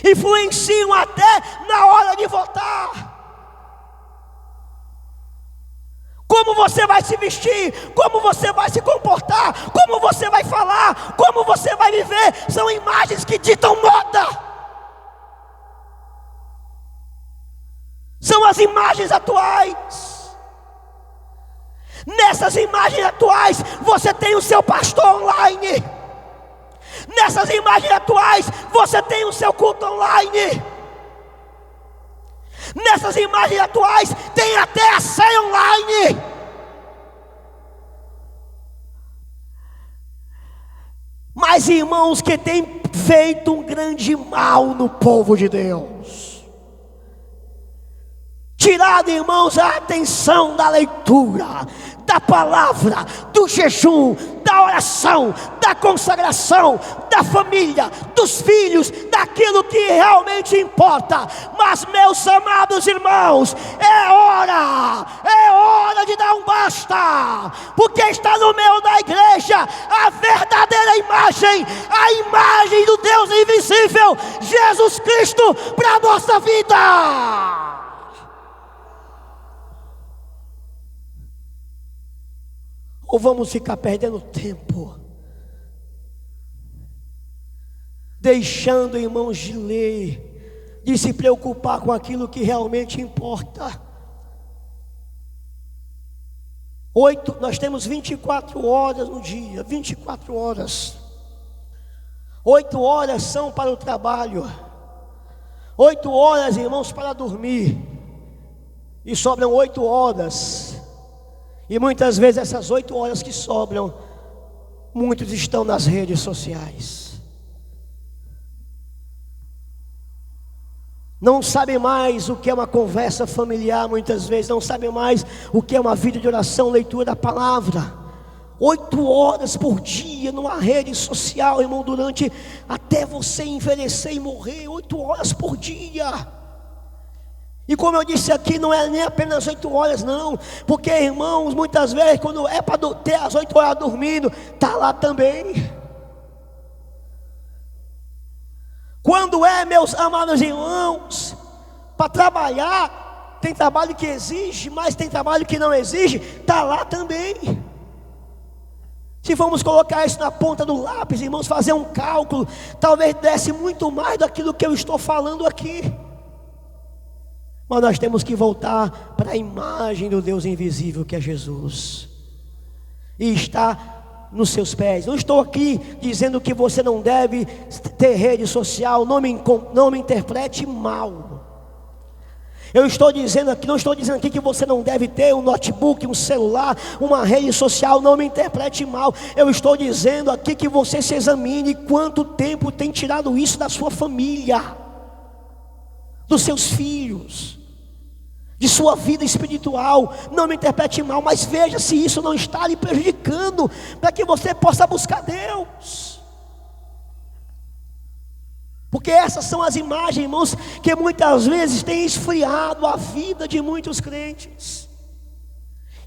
influenciam até na hora de votar. como você vai se vestir, como você vai se comportar, como você vai falar, como você vai viver, são imagens que ditam moda. São as imagens atuais. Nessas imagens atuais, você tem o seu pastor online. Nessas imagens atuais, você tem o seu culto online. Nessas imagens atuais, tem até a ceia online. Mas irmãos, que tem feito um grande mal no povo de Deus, tirado, irmãos, a atenção da leitura, da palavra, do jejum, da oração, da consagração, da família, dos filhos, daquilo que realmente importa. Mas, meus amados irmãos, é hora de dar um basta, porque está no meio da igreja a verdadeira imagem, a imagem do Deus invisível, Jesus Cristo, para a nossa vida. Ou vamos ficar perdendo tempo, deixando, irmãos, de ler, de se preocupar com aquilo que realmente importa. Nós temos 24 horas no dia, 24 horas. 8 horas são para o trabalho, 8 horas, irmãos, para dormir, e sobram 8 horas. E muitas vezes essas 8 horas que sobram, muitos estão nas redes sociais. Não sabem mais o que é uma conversa familiar, muitas vezes. Não sabem mais o que é uma vida de oração, leitura da palavra. 8 horas por dia numa rede social, irmão, durante até você envelhecer e morrer. 8 horas por dia. E como eu disse aqui, não é nem apenas 8 horas não, porque, irmãos, muitas vezes quando é para ter as 8 horas dormindo, está lá também. Quando é, meus amados irmãos, para trabalhar, tem trabalho que exige, mas tem trabalho que não exige, está lá também. Se vamos colocar isso na ponta do lápis, irmãos, fazer um cálculo, talvez desse muito mais daquilo que eu estou falando aqui. Mas nós temos que voltar para a imagem do Deus invisível que é Jesus, e está nos seus pés. Não estou aqui dizendo que você não deve ter rede social, não me interprete mal. Eu estou dizendo aqui, não estou dizendo aqui que você não deve ter um notebook, um celular, uma rede social, não me interprete mal. Eu estou dizendo aqui que você se examine quanto tempo tem tirado isso da sua família, dos seus filhos, de sua vida espiritual. Não me interprete mal, mas veja se isso não está lhe prejudicando, para que você possa buscar Deus. Porque essas são as imagens, irmãos, que muitas vezes têm esfriado a vida de muitos crentes,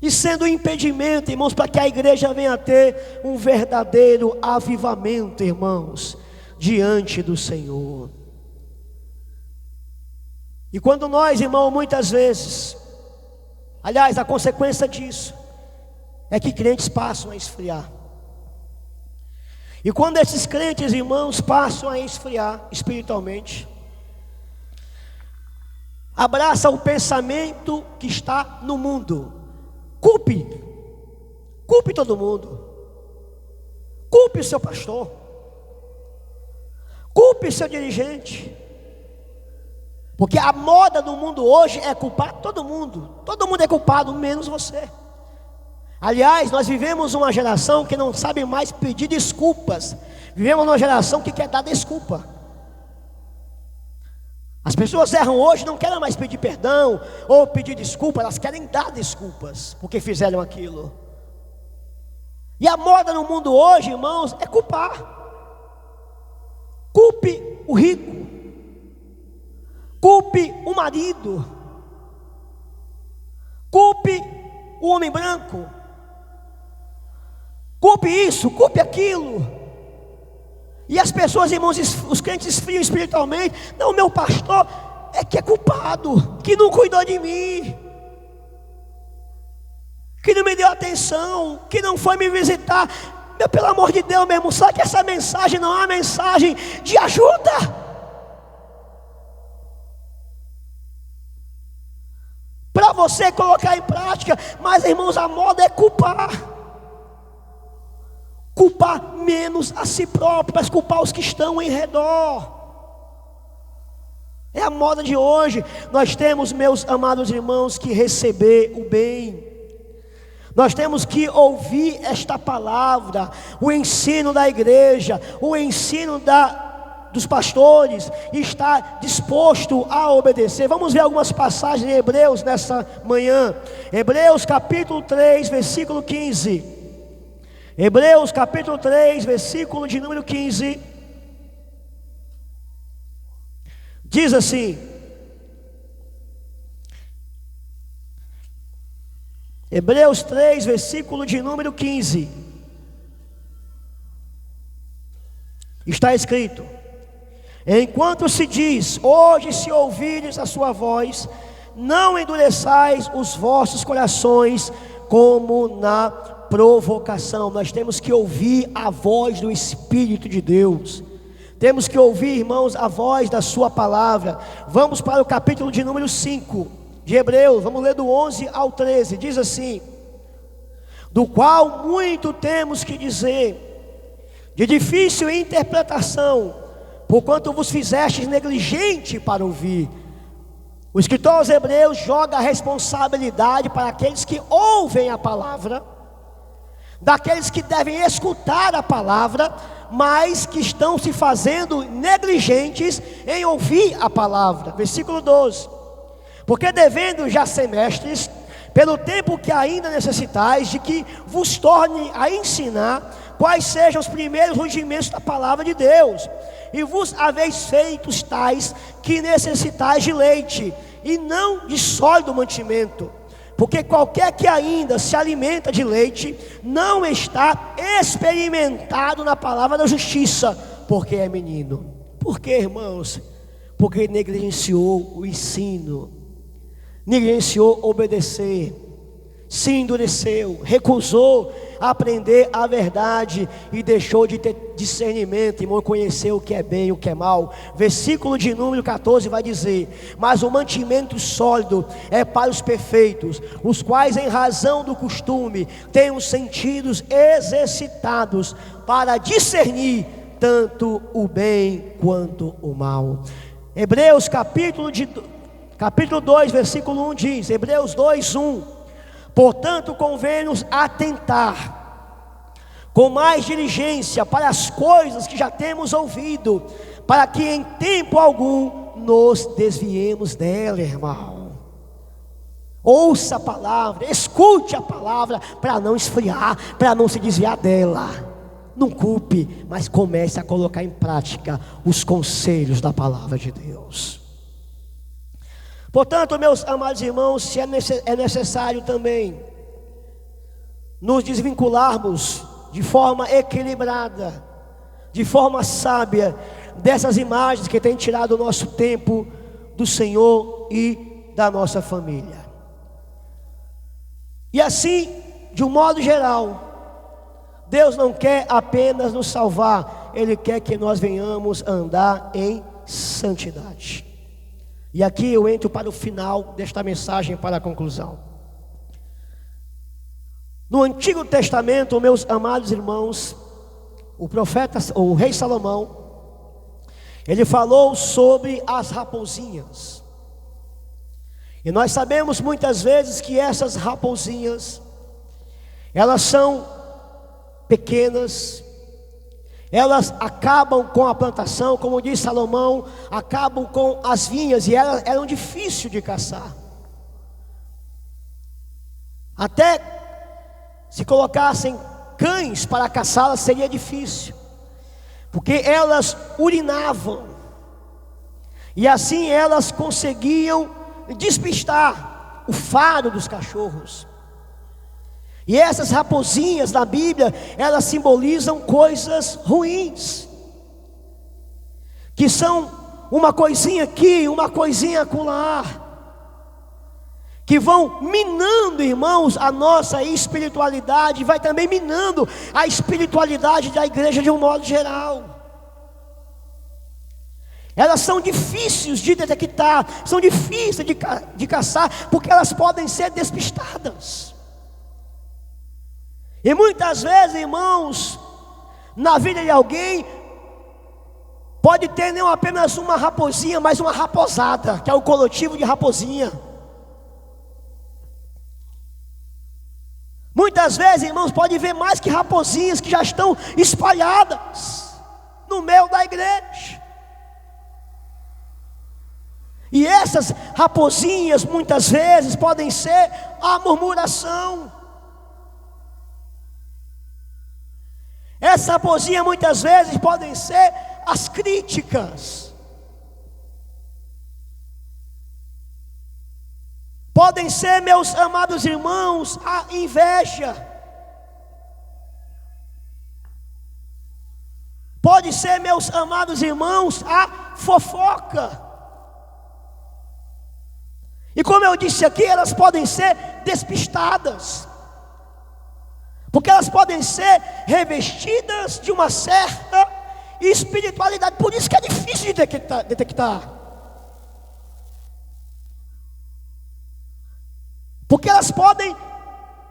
e sendo um impedimento, irmãos, para que a igreja venha a ter um verdadeiro avivamento, irmãos, diante do Senhor. E quando nós, irmão, muitas vezes, aliás, a consequência disso é que crentes passam a esfriar. E quando esses crentes, irmãos, passam a esfriar espiritualmente, abraça o pensamento que está no mundo. Culpe todo mundo. Culpe o seu pastor. Culpe o seu dirigente. Porque a moda do mundo hoje é culpar todo mundo. Todo mundo é culpado, menos você. Aliás, nós vivemos uma geração que não sabe mais pedir desculpas. Vivemos uma geração que quer dar desculpa. As pessoas erram hoje, não querem mais pedir perdão ou pedir desculpa, elas querem dar desculpas porque fizeram aquilo. E a moda no mundo hoje, irmãos, é culpar. Culpe o rico. Culpe o marido. Culpe o homem branco. Culpe isso, culpe aquilo. E as pessoas, irmãos, os crentes esfriam espiritualmente. Não, meu pastor é que é culpado, que não cuidou de mim. que não me deu atenção, que não foi me visitar. Meu, pelo amor de Deus, meu irmão, sabe que essa mensagem não é uma mensagem de ajuda? Para você colocar em prática. Mas, irmãos, a moda é culpar menos a si próprio, mas culpar os que estão em redor. É a moda de hoje. Nós temos, meus amados irmãos, que receber o bem. Nós temos que ouvir esta palavra, o ensino da igreja, o ensino dos pastores, e estar disposto a obedecer. Vamos ver algumas passagens em Hebreus nessa manhã. Hebreus capítulo 3, versículo 15. Hebreus capítulo 3, versículo de número 15. Diz assim: Hebreus 3, versículo de número 15. Está escrito: enquanto se diz, hoje se ouvires a sua voz, não endureçais os vossos corações como na provocação. Nós temos que ouvir a voz do Espírito de Deus. Temos que ouvir, irmãos, a voz da sua palavra. Vamos para o capítulo de número 5 de Hebreus, vamos ler do 11 ao 13. Diz assim: do qual muito temos que dizer, de difícil interpretação, porquanto vos fizestes negligente para ouvir. O escritor aos Hebreus joga a responsabilidade para aqueles que ouvem a palavra, daqueles que devem escutar a palavra, mas que estão se fazendo negligentes em ouvir a palavra. Versículo 12: porque devendo já ser mestres, pelo tempo que ainda necessitais, de que vos torne a ensinar quais sejam os primeiros rudimentos da palavra de Deus, e vos haveis feitos tais que necessitais de leite, e não de sólido mantimento. Porque qualquer que ainda se alimenta de leite, não está experimentado na palavra da justiça, porque é menino. Por quê, irmãos? Porque negligenciou o ensino, negligenciou obedecer, se endureceu, recusou aprender a verdade e deixou de ter discernimento, irmão, conhecer o que é bem e o que é mal. Versículo de número 14 vai dizer: mas o mantimento sólido é para os perfeitos, os quais em razão do costume têm os sentidos exercitados para discernir tanto o bem quanto o mal. Hebreus capítulo 2, versículo 1 diz, Hebreus 2, 1: portanto, convém-nos atentar com mais diligência para as coisas que já temos ouvido, para que em tempo algum nos desviemos dela, irmão. Ouça a palavra, escute a palavra, para não esfriar, para não se desviar dela. Não culpe, mas comece a colocar em prática os conselhos da palavra de Deus. Portanto, meus amados irmãos, se é necessário também nos desvincularmos de forma equilibrada, de forma sábia, dessas imagens que têm tirado o nosso tempo do Senhor e da nossa família. E assim, de um modo geral, Deus não quer apenas nos salvar, Ele quer que nós venhamos andar em santidade. E aqui eu entro para o final desta mensagem, para a conclusão. No Antigo Testamento, meus amados irmãos, o rei Salomão, ele falou sobre as raposinhas. E nós sabemos muitas vezes que essas raposinhas, elas são pequenas, elas acabam com a plantação, como diz Salomão, acabam com as vinhas, e elas eram difíceis de caçar. Até se colocassem cães para caçá-las seria difícil, porque elas urinavam, e assim elas conseguiam despistar o faro dos cachorros. E essas raposinhas na Bíblia, elas simbolizam coisas ruins, que são uma coisinha aqui, uma coisinha acolá, que vão minando, irmãos, a nossa espiritualidade, vai também minando a espiritualidade da igreja de um modo geral. Elas são difíceis de detectar, são difíceis de caçar, porque elas podem ser despistadas. E muitas vezes, irmãos, na vida de alguém, pode ter não apenas uma raposinha, mas uma raposada, que é o coletivo de raposinha. Muitas vezes, irmãos, pode ver mais que raposinhas que já estão espalhadas no meio da igreja. E essas raposinhas muitas vezes podem ser a murmuração. Essa raposinha muitas vezes podem ser as críticas. Podem ser, meus amados irmãos, a inveja. Pode ser, meus amados irmãos, a fofoca. E como eu disse aqui, elas podem ser despistadas, porque elas podem ser revestidas de uma certa espiritualidade. Por isso que é difícil de detectar. Porque elas podem,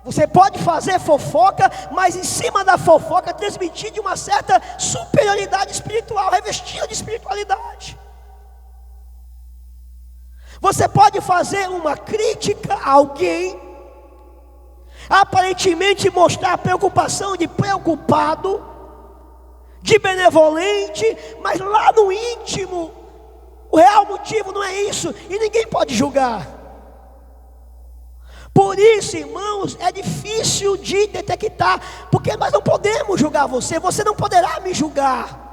você pode fazer fofoca, mas em cima da fofoca transmitir de uma certa superioridade espiritual, revestida de espiritualidade. Você pode fazer uma crítica a alguém, aparentemente mostrar preocupação de preocupado, de benevolente, mas lá no íntimo, o real motivo não é isso, e ninguém pode julgar. Por isso, irmãos, é difícil de detectar, porque nós não podemos julgar você, você não poderá me julgar.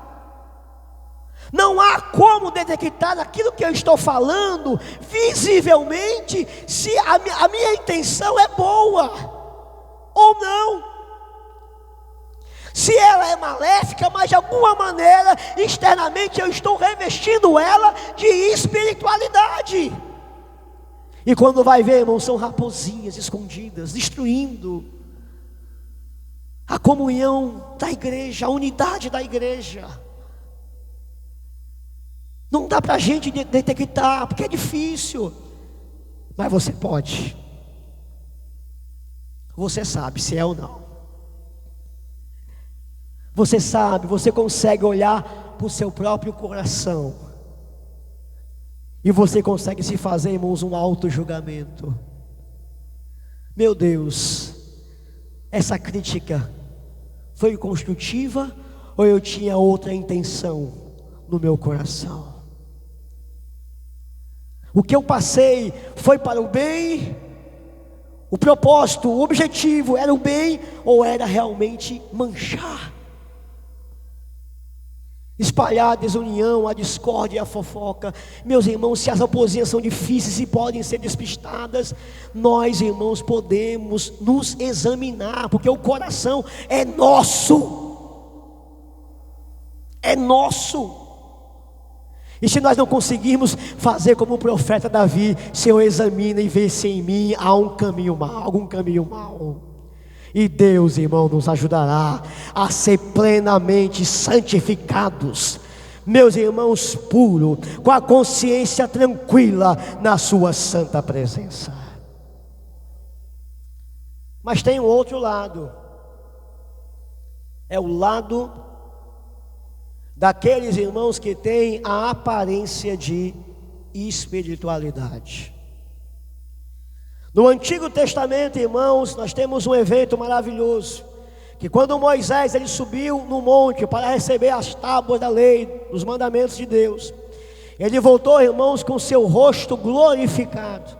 Não há como detectar aquilo que eu estou falando visivelmente, se a minha intenção é boa ou não. Se ela é maléfica, mas de alguma maneira, externamente eu estou revestindo ela de espiritualidade. E quando vai ver, irmão, são raposinhas escondidas, destruindo a comunhão da igreja, a unidade da igreja. Não dá para a gente detectar, porque é difícil. Mas você pode. Você sabe se é ou não. Você sabe, você consegue olhar para o seu próprio coração. E você consegue se fazer, irmãos, um auto-julgamento. Meu Deus, essa crítica foi construtiva ou eu tinha outra intenção no meu coração? O que eu passei foi para o bem? O propósito, o objetivo era o bem ou era realmente manchar? Espalhar a desunião, a discórdia e a fofoca. Meus irmãos, se as oposições são difíceis e podem ser despistadas, nós, irmãos, podemos nos examinar, porque o coração é nosso. É nosso. E se nós não conseguirmos fazer como o profeta Davi, Senhor, examina e vê se em mim há um caminho mau, algum caminho mau. E Deus, irmão, nos ajudará a ser plenamente santificados, meus irmãos, puros, com a consciência tranquila na sua santa presença. Mas tem um outro lado, é o lado daqueles irmãos que têm a aparência de espiritualidade. No Antigo Testamento, irmãos, nós temos um evento maravilhoso, que quando Moisés ele subiu no monte para receber as tábuas da lei, dos mandamentos de Deus, ele voltou, irmãos, com seu rosto glorificado.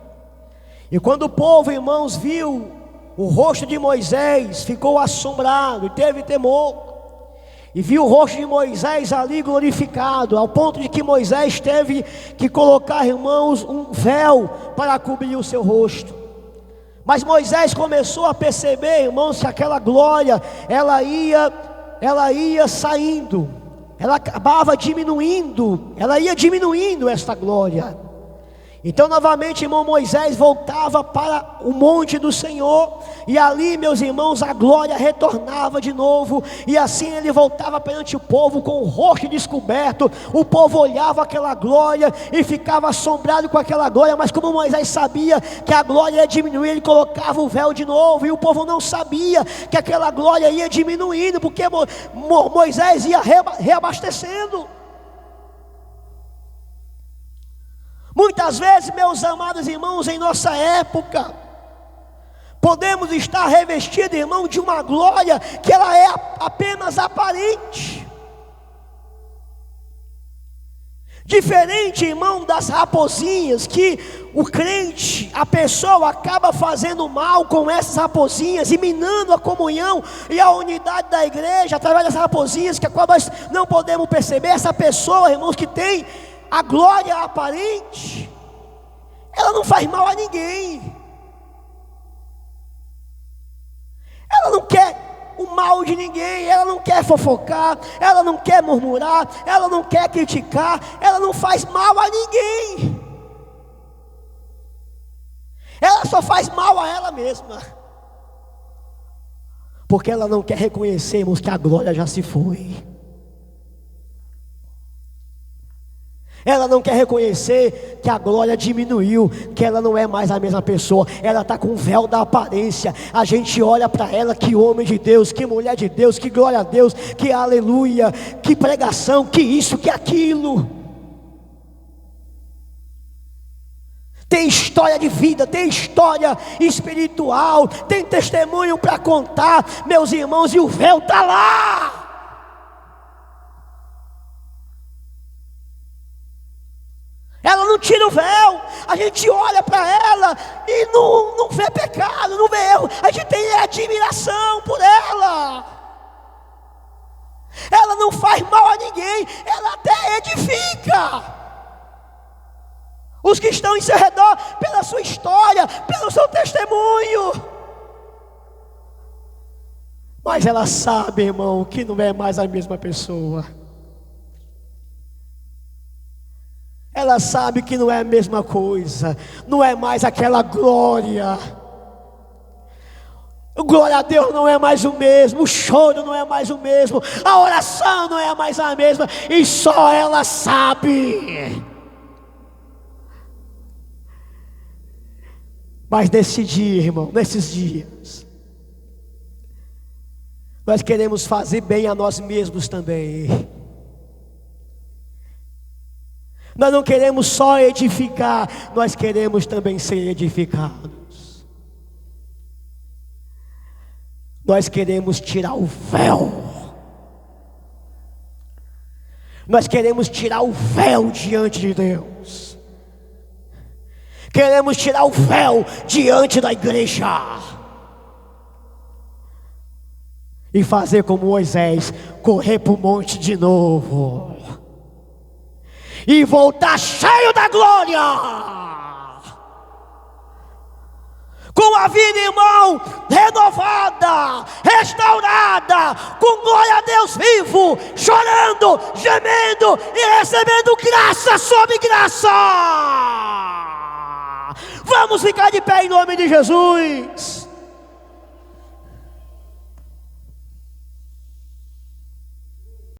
E quando o povo, irmãos, viu o rosto de Moisés, ficou assombrado e teve temor. E viu o rosto de Moisés ali glorificado, ao ponto de que Moisés teve que colocar, irmãos, um véu para cobrir o seu rosto. Mas Moisés começou a perceber, irmãos, que aquela glória, ela ia saindo, ela acabava diminuindo, ela ia diminuindo esta glória. Então novamente, irmão, Moisés voltava para o monte do Senhor, e ali, meus irmãos, a glória retornava de novo, e assim ele voltava perante o povo com o rosto descoberto. O povo olhava aquela glória e ficava assombrado com aquela glória, mas como Moisés sabia que a glória ia diminuir, ele colocava o véu de novo, e o povo não sabia que aquela glória ia diminuindo, porque Moisés ia reabastecendo. Muitas vezes, meus amados irmãos, em nossa época, podemos estar revestidos, irmão, de uma glória que ela é apenas aparente. Diferente, irmão, das raposinhas, que o crente, a pessoa acaba fazendo mal com essas raposinhas e minando a comunhão e a unidade da igreja, através das raposinhas, que a qual nós não podemos perceber. Essa pessoa, irmãos, que tem a glória aparente, ela não faz mal a ninguém, ela não quer o mal de ninguém, ela não quer fofocar, ela não quer murmurar, ela não quer criticar, ela não faz mal a ninguém, ela só faz mal a ela mesma, porque ela não quer reconhecer, irmãos, que a glória já se foi. Ela não quer reconhecer que a glória diminuiu, que ela não é mais a mesma pessoa. Ela está com o véu da aparência. A gente olha para ela, que homem de Deus, que mulher de Deus, que glória a Deus, que aleluia, que pregação, que isso, que aquilo. Tem história de vida, tem história espiritual, tem testemunho para contar, meus irmãos, e o véu está lá. Ela não tira o véu, a gente olha para ela e não vê pecado, não vê erro, a gente tem admiração por ela. Ela não faz mal a ninguém, ela até edifica os que estão em seu redor, pela sua história, pelo seu testemunho. Mas ela sabe, irmão, que não é mais a mesma pessoa. Ela sabe que não é a mesma coisa, não é mais aquela glória. Glória a Deus não é mais o mesmo, o choro não é mais o mesmo, a oração não é mais a mesma, e só ela sabe. Mas nesse dia, irmão, nesses dias, nós queremos fazer bem a nós mesmos também. Nós não queremos só edificar, nós queremos também ser edificados. Nós queremos tirar o véu. Nós queremos tirar o véu diante de Deus. Queremos tirar o véu diante da igreja. E fazer como Moisés, correr para o monte de novo. E voltar cheio da glória, com a vida, irmão, renovada, restaurada, com glória a Deus vivo, chorando, gemendo e recebendo graça sobre graça. Vamos ficar de pé em nome de Jesus.